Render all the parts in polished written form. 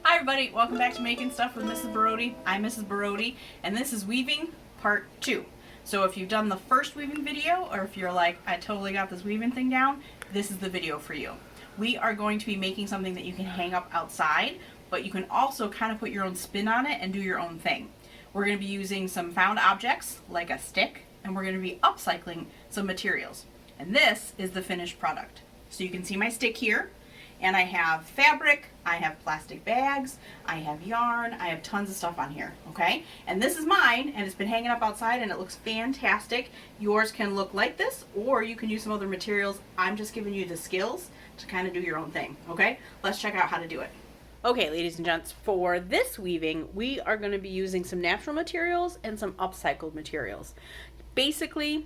Hi everybody, welcome back to Making Stuff with Mrs. Baroody. I'm Mrs. Baroody, and this is weaving part 2. So if you've done the first weaving video, or if you're like, I totally got this weaving thing down, this is the video for you. We are going to be making something that you can hang up outside, but you can also kind of put your own spin on it and do your own thing. We're going to be using some found objects, like a stick, and we're going to be upcycling some materials. And this is the finished product. So you can see my stick here. And I have fabric, I have plastic bags, I have yarn, I have tons of stuff on here, okay? And this is mine, and it's been hanging up outside, and it looks fantastic. Yours can look like this, or you can use some other materials. I'm just giving you the skills to kind of do your own thing, okay? Let's check out how to do it. Okay, ladies and gents, for this weaving, we are going to be using some natural materials and some upcycled materials. Basically,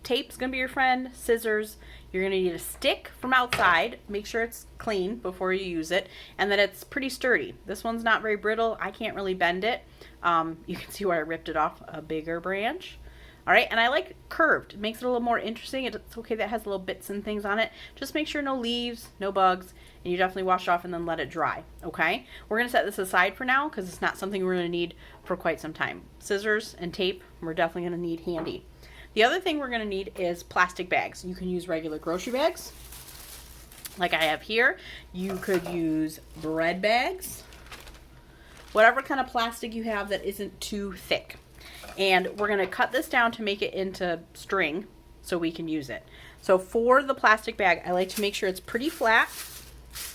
tape's gonna be your friend, scissors, you're gonna need a stick from outside, make sure it's clean before you use it, and that it's pretty sturdy. This one's not very brittle, I can't really bend it. You can see where I ripped it off a bigger branch. Alright, and I like curved, it makes it a little more interesting. It's okay that it has little bits and things on it. Just make sure no leaves, no bugs, and you definitely wash it off and then let it dry, okay? We're gonna set this aside for now because it's not something we're gonna need for quite some time. Scissors and tape, we're definitely gonna need handy. The other thing we're going to need is plastic bags. You can use regular grocery bags, like I have here. You could use bread bags, whatever kind of plastic you have that isn't too thick. And we're going to cut this down to make it into string so we can use it. So for the plastic bag, I like to make sure it's pretty flat.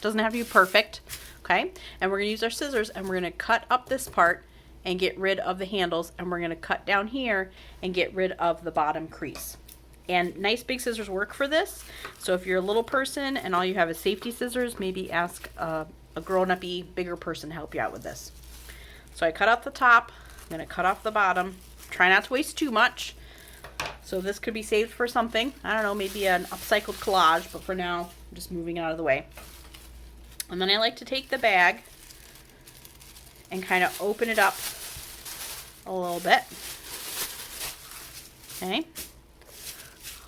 Doesn't have to be perfect, okay? And we're going to use our scissors and we're going to cut up this part and get rid of the handles, and we're going to cut down here and get rid of the bottom crease. And nice big scissors work for this, so if you're a little person and all you have is safety scissors, maybe ask a grown-up-y bigger person to help you out with this. So I cut off the top, I'm going to cut off the bottom. Try not to waste too much, so this could be saved for something, I don't know, maybe an upcycled collage, but for now I'm just moving it out of the way. And then I like to take the bag and kind of open it up a little bit. Okay.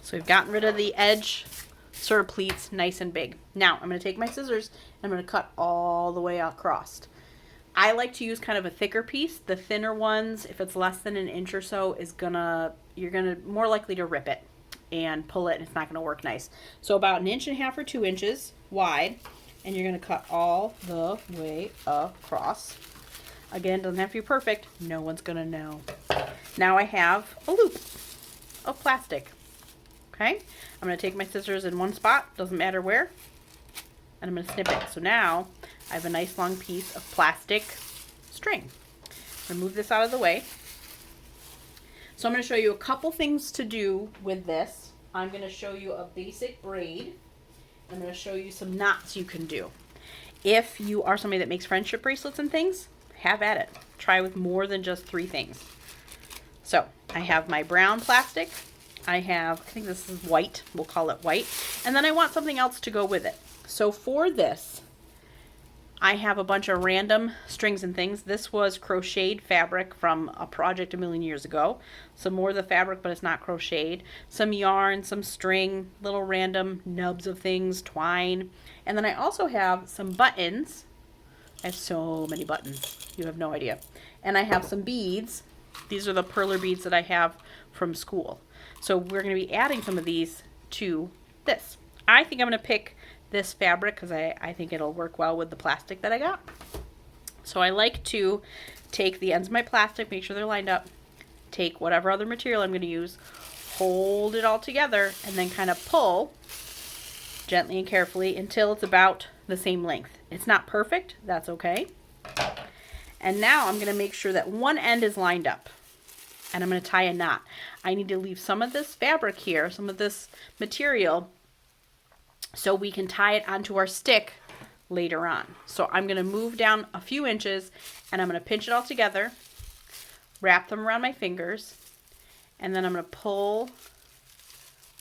So we've gotten rid of the edge sort of pleats, nice and big. Now I'm going to take my scissors and I'm going to cut all the way across. I like to use kind of a thicker piece. The thinner ones, if it's less than an inch or so, you're gonna more likely to rip it and pull it, and it's not going to work nice. So about 1.5 inches or 2 inches wide, and you're going to cut all the way across. Again, doesn't have to be perfect. No one's gonna know. Now I have a loop of plastic. Okay? I'm gonna take my scissors in one spot, doesn't matter where, and I'm gonna snip it. So now I have a nice long piece of plastic string. I'm gonna move this out of the way. So I'm gonna show you a couple things to do with this. I'm gonna show you a basic braid. I'm gonna show you some knots you can do. If you are somebody that makes friendship bracelets and things, have at it. Try with more than just 3 things. So I have my brown plastic. I think this is white. We'll call it white. And then I want something else to go with it. So for this, I have a bunch of random strings and things. This was crocheted fabric from a project a million years ago. Some more of the fabric, but it's not crocheted. Some yarn, some string, little random nubs of things, twine. And then I also have some buttons. I have so many buttons. You have no idea. And I have some beads. These are the perler beads that I have from school. So we're going to be adding some of these to this. I think I'm going to pick this fabric because I think it'll work well with the plastic that I got. So I like to take the ends of my plastic, make sure they're lined up, take whatever other material I'm going to use, hold it all together, and then kind of pull gently and carefully until it's about the same length. It's not perfect, that's okay. And now I'm going to make sure that one end is lined up, and I'm going to tie a knot. I need to leave some of this fabric here, some of this material, so we can tie it onto our stick later on. So I'm going to move down a few inches, and I'm going to pinch it all together, wrap them around my fingers, and then I'm going to pull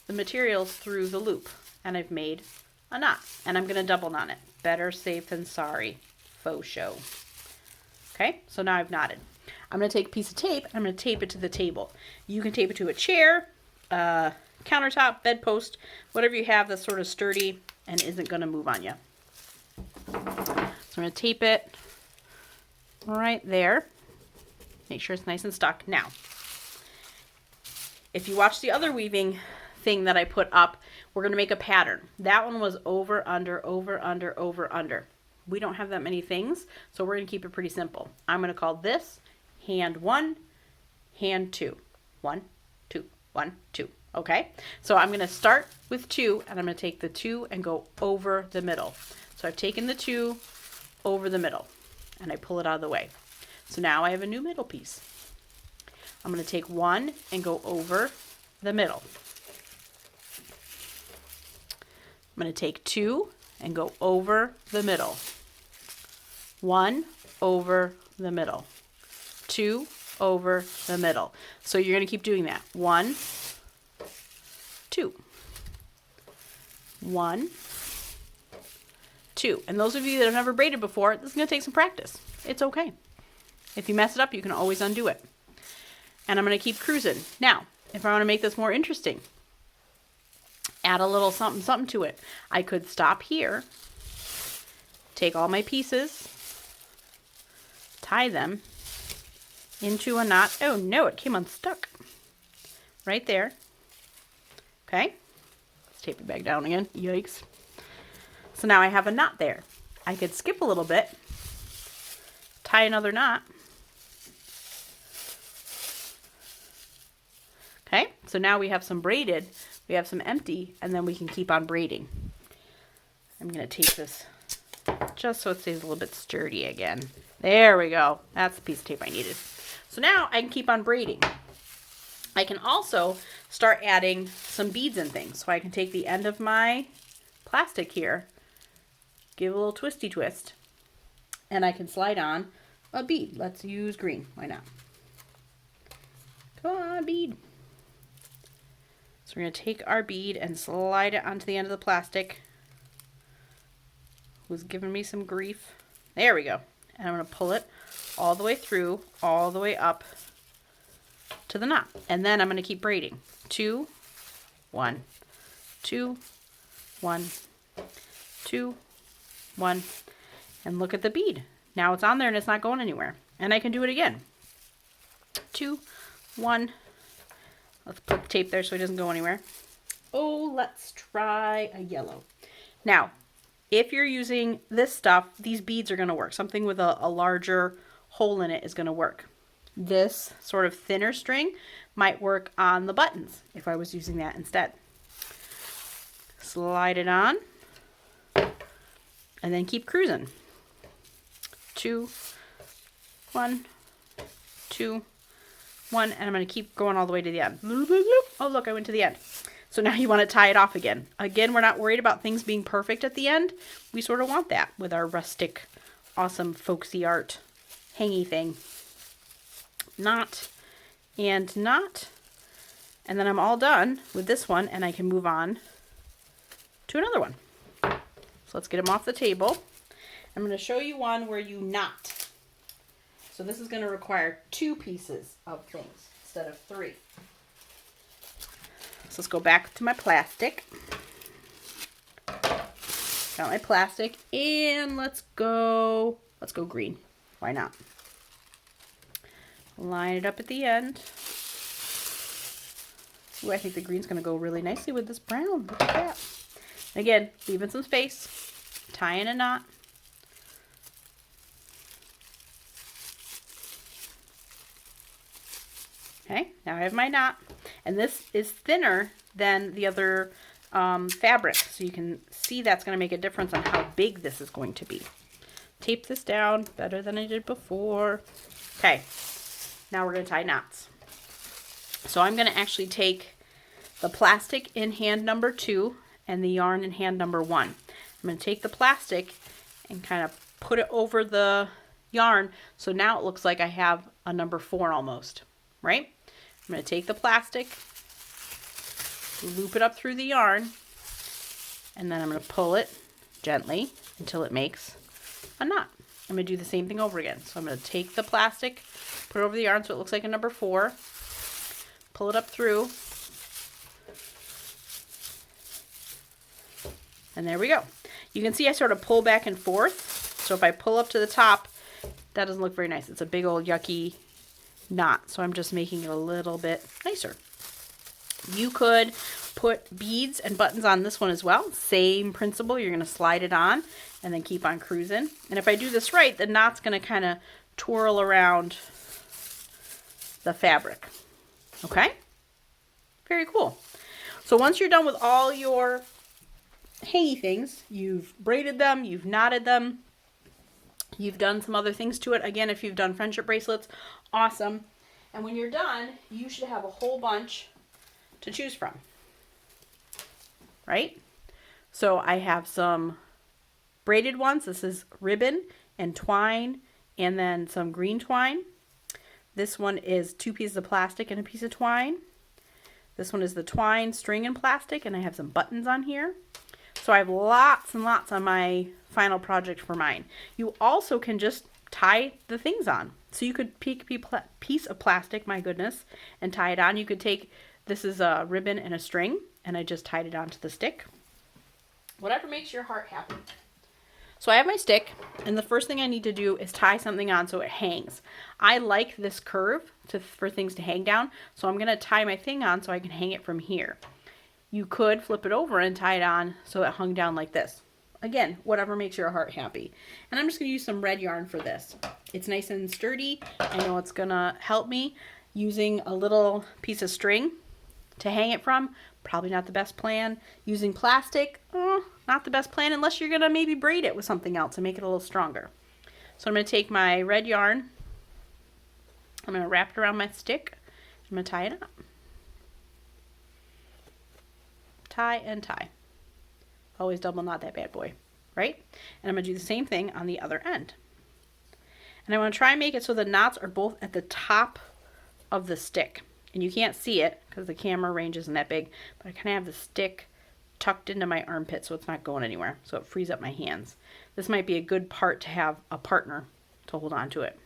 the materials through the loop, and I've made a knot, and I'm going to double knot it. Better safe than sorry. Faux show. Okay, so now I've knotted. I'm going to take a piece of tape and I'm going to tape it to the table. You can tape it to a chair, countertop, bedpost, whatever you have that's sort of sturdy and isn't going to move on you. So I'm I'm going to tape it right there. Make sure it's nice and stuck. Now, if you watch the other weaving thing that I put up, we're going to make a pattern. That one was over, under, over, under, over, under. We don't have that many things, so we're going to keep it pretty simple. I'm going to call this hand 1, hand 2. 1, 2, 1, 2. Okay? So I'm going to start with 2, and I'm going to take the 2 and go over the middle. So I've taken the 2 over the middle, and I pull it out of the way. So now I have a new middle piece. I'm going to take 1 and go over the middle. I'm going to take 2 and go over the middle. 1 over the middle. 2 over the middle. So you're going to keep doing that. 1, 2. 1, 2. And those of you that have never braided before, this is going to take some practice. It's okay. If you mess it up, you can always undo it. And I'm going to keep cruising. Now, if I want to make this more interesting, add a little something, something to it. I could stop here, take all my pieces, tie them into a knot. Oh no, it came unstuck. Right there. Okay. Let's tape it back down again. Yikes. So now I have a knot there. I could skip a little bit, tie another knot. Okay, so now we have some braided, we have some empty, and then we can keep on braiding. I'm going to tape this just so it stays a little bit sturdy again. There we go. That's the piece of tape I needed. So now I can keep on braiding. I can also start adding some beads and things. So I can take the end of my plastic here, give a little twisty twist, and I can slide on a bead. Let's use green. Why not? Come on, bead. So we're going to take our bead and slide it onto the end of the plastic. Who's giving me some grief? There we go. And I'm going to pull it all the way through, all the way up to the knot. And then I'm going to keep braiding. 2, 1, 2, 1, 2, 1. And look at the bead. Now it's on there and it's not going anywhere. And I can do it again. 2, 1. Let's put the tape there so it doesn't go anywhere. Oh, let's try a yellow. Now, if you're using this stuff, these beads are going to work. Something with a larger hole in it is going to work. This sort of thinner string might work on the buttons if I was using that instead. Slide it on and then keep cruising. 2, 1, 2, 1, and I'm going to keep going all the way to the end. Oh, look, I went to the end. So now you want to tie it off again. Again, we're not worried about things being perfect at the end. We sort of want that with our rustic, awesome, folksy art hangy thing. Knot and knot. And then I'm all done with this one, and I can move on to another one. So let's get them off the table. I'm going to show you one where you knot. So this is going to require 2 pieces of things instead of 3. So let's go back to my plastic. Got my plastic, and let's go green. Why not? Line it up at the end. Ooh, I think the green's going to go really nicely with this brown. Look at that. Again, leaving some space, tying a knot. Okay, now I have my knot, and this is thinner than the other fabric, so you can see that's going to make a difference on how big this is going to be. Tape this down better than I did before. Okay, now we're going to tie knots. So I'm going to actually take the plastic in hand number 2 and the yarn in hand number 1. I'm going to take the plastic and kind of put it over the yarn, so now it looks like I have a number 4 almost, right? I'm going to take the plastic, loop it up through the yarn, and then I'm going to pull it gently until it makes a knot. I'm going to do the same thing over again. So I'm going to take the plastic, put it over the yarn so it looks like a number 4, pull it up through, and there we go. You can see I sort of pull back and forth So if I pull up to the top, that doesn't look very nice. It's a big old yucky knot. So I'm just making it a little bit nicer. You could put beads and buttons on this one as well. Same principle. You're going to slide it on and then keep on cruising. And if I do this right, the knot's going to kind of twirl around the fabric. Okay? Very cool. So once you're done with all your hangy things, you've braided them, you've knotted them, you've done some other things to it. Again, if you've done friendship bracelets, awesome. And when you're done, you should have a whole bunch to choose from. Right? So I have some braided ones. This is ribbon and twine and then some green twine. This one is 2 pieces of plastic and a piece of twine. This one is the twine, string, and plastic, and I have some buttons on here. So I have lots and lots on my final project for mine. You also can just tie the things on. So you could pick a piece of plastic, my goodness, and tie it on. You could take, this is a ribbon and a string, and I just tied it onto the stick. Whatever makes your heart happy. So I have my stick, and the first thing I need to do is tie something on so it hangs. I like this curve for things to hang down, so I'm going to tie my thing on so I can hang it from here. You could flip it over and tie it on so it hung down like this. Again, whatever makes your heart happy. And I'm just going to use some red yarn for this. It's nice and sturdy. I know it's going to help me. Using a little piece of string to hang it from, probably not the best plan. Using plastic, not the best plan unless you're going to maybe braid it with something else and make it a little stronger. So I'm going to take my red yarn, I'm going to wrap it around my stick, I'm going to tie it up. Tie and tie. Always double knot that bad boy, right? And I'm going to do the same thing on the other end. And I want to try and make it so the knots are both at the top of the stick. And you can't see it because the camera range isn't that big, but I kind of have the stick tucked into my armpit so it's not going anywhere, so it frees up my hands. This might be a good part to have a partner to hold on to it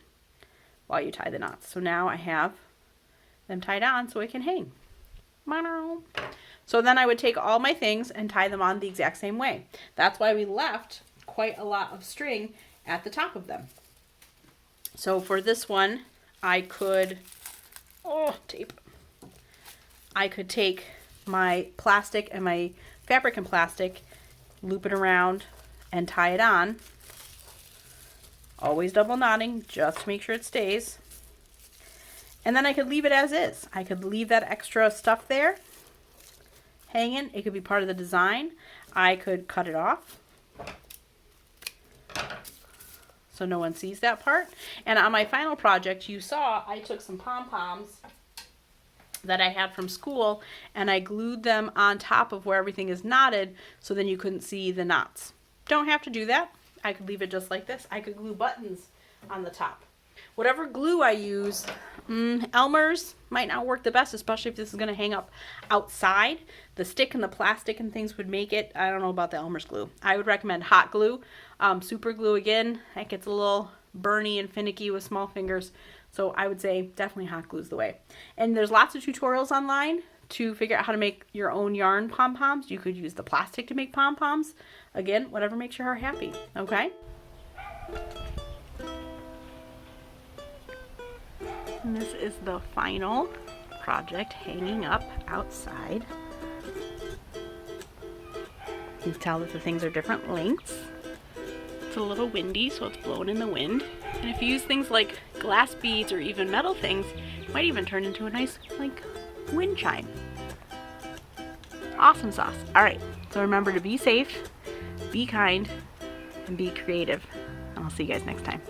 while you tie the knots. So now I have them tied on so it can hang. So then I would take all my things and tie them on the exact same way. That's why we left quite a lot of string at the top of them. So for this one, I could, tape. I could take my plastic and my fabric and plastic, loop it around, and tie it on. Always double knotting just to make sure it stays. And then I could leave it as is. I could leave that extra stuff there hanging. It could be part of the design. I could cut it off so no one sees that part. And on my final project, you saw I took some pom-poms that I had from school and I glued them on top of where everything is knotted so then you couldn't see the knots. Don't have to do that. I could leave it just like this. I could glue buttons on the top. Whatever glue I use, Elmer's might not work the best, especially if this is going to hang up outside. The stick and the plastic and things would make it. I don't know about the Elmer's glue. I would recommend hot glue. Super glue, again, that gets a little burny and finicky with small fingers. So I would say definitely hot glue is the way. And there's lots of tutorials online to figure out how to make your own yarn pom-poms. You could use the plastic to make pom-poms. Again, whatever makes your heart happy, okay? And this is the final project hanging up outside. You can tell that the things are different lengths. It's a little windy, so it's blowing in the wind. And if you use things like glass beads or even metal things, it might even turn into a nice, like, wind chime. Awesome sauce. All right, so remember to be safe, be kind, and be creative. And I'll see you guys next time.